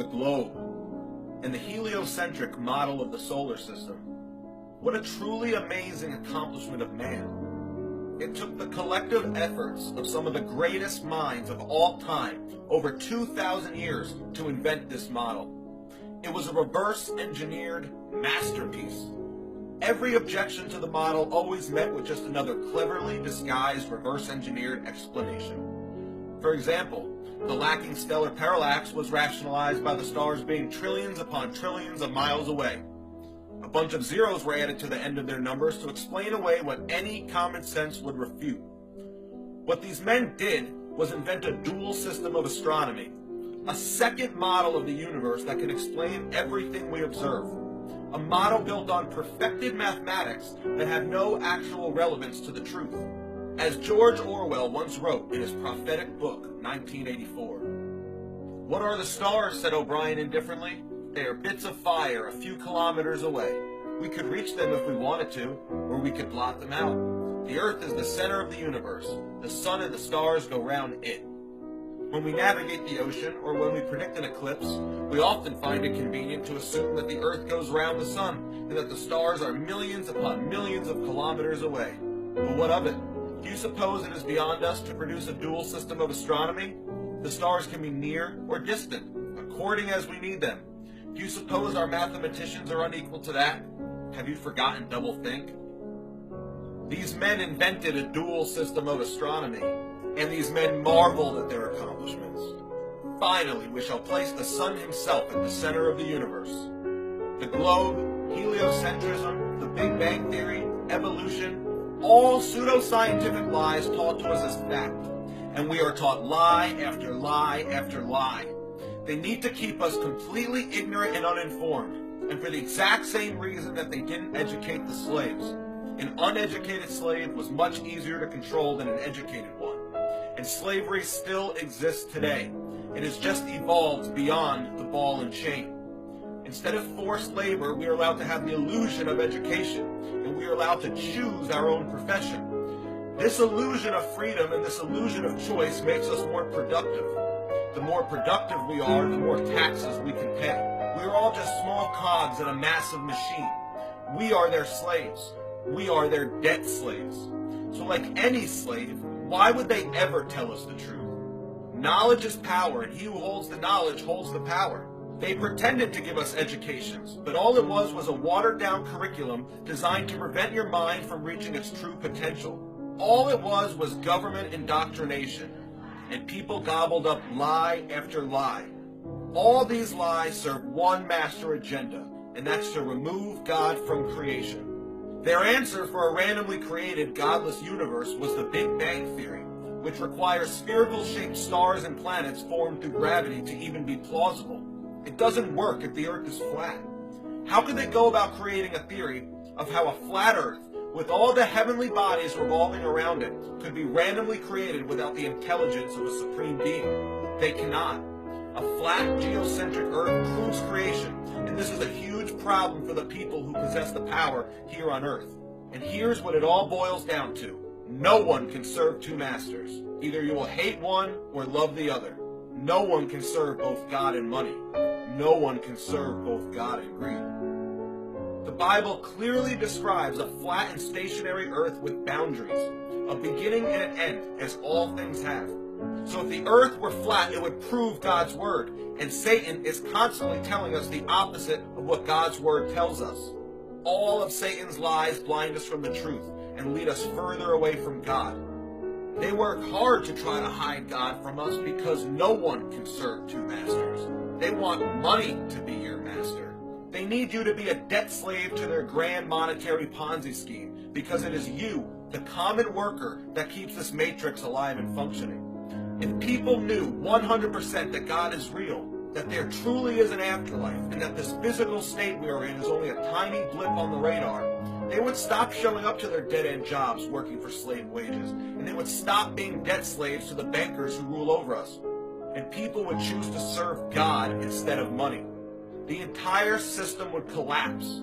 the globe, and the heliocentric model of the solar system. What a truly amazing accomplishment of man. It took the collective efforts of some of the greatest minds of all time, over 2,000 years, to invent this model. It was a reverse-engineered masterpiece. Every objection to the model always met with just another cleverly disguised reverse-engineered explanation. For example, the lacking stellar parallax was rationalized by the stars being trillions upon trillions of miles away. A bunch of zeros were added to the end of their numbers to explain away what any common sense would refute. What these men did was invent a dual system of astronomy, a second model of the universe that can explain everything we observe, a model built on perfected mathematics that had no actual relevance to the truth. As George Orwell once wrote in his prophetic book, 1984, "What are the stars?" said O'Brien indifferently. "They are bits of fire a few kilometers away. We could reach them if we wanted to, or we could blot them out. The Earth is the center of the universe. The sun and the stars go round it." When we navigate the ocean, or when we predict an eclipse, we often find it convenient to assume that the Earth goes round the sun, and that the stars are millions upon millions of kilometers away. But what of it? Do you suppose it is beyond us to produce a dual system of astronomy? The stars can be near or distant, according as we need them. Do you suppose our mathematicians are unequal to that? Have you forgotten doublethink? These men invented a dual system of astronomy, and these men marveled at their accomplishments. Finally, we shall place the sun himself at the center of the universe. The globe, heliocentrism, the Big Bang Theory, evolution, all pseudoscientific lies taught to us as fact, and we are taught lie after lie after lie. They need to keep us completely ignorant and uninformed, and for the exact same reason that they didn't educate the slaves. An uneducated slave was much easier to control than an educated one, and slavery still exists today. It has just evolved beyond the ball and chain. Instead of forced labor, we are allowed to have the illusion of education, and we are allowed to choose our own profession. This illusion of freedom and this illusion of choice makes us more productive. The more productive we are, the more taxes we can pay. We are all just small cogs in a massive machine. We are their slaves. We are their debt slaves. So like any slave, why would they ever tell us the truth? Knowledge is power, and he who holds the knowledge holds the power. They pretended to give us educations, but all it was a watered-down curriculum designed to prevent your mind from reaching its true potential. All it was government indoctrination, and people gobbled up lie after lie. All these lies serve one master agenda, and that's to remove God from creation. Their answer for a randomly created, godless universe was the Big Bang Theory, which requires spherical-shaped stars and planets formed through gravity to even be plausible. It doesn't work if the Earth is flat. How could they go about creating a theory of how a flat Earth, with all the heavenly bodies revolving around it, could be randomly created without the intelligence of a supreme being? They cannot. A flat, geocentric Earth proves creation, and this is a huge problem for the people who possess the power here on Earth. And here's what it all boils down to. No one can serve two masters. Either you will hate one or love the other. No one can serve both God and money. No one can serve both God and greed. The Bible clearly describes a flat and stationary earth with boundaries, a beginning and an end, as all things have. So if the earth were flat, it would prove God's word, and Satan is constantly telling us the opposite of what God's word tells us. All of Satan's lies blind us from the truth and lead us further away from God. They work hard to try to hide God from us because no one can serve two masters. They want money to be your master. They need you to be a debt slave to their grand monetary Ponzi scheme because it is you, the common worker, that keeps this matrix alive and functioning. If people knew 100% that God is real, that there truly is an afterlife, and that this physical state we are in is only a tiny blip on the radar, they would stop showing up to their dead-end jobs working for slave wages, and they would stop being debt slaves to the bankers who rule over us. And people would choose to serve God instead of money. The entire system would collapse.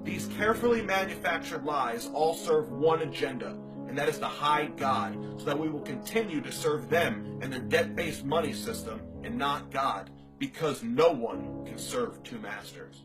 These carefully manufactured lies all serve one agenda, and that is to hide God, so that we will continue to serve them and their debt-based money system and not God, because no one can serve two masters.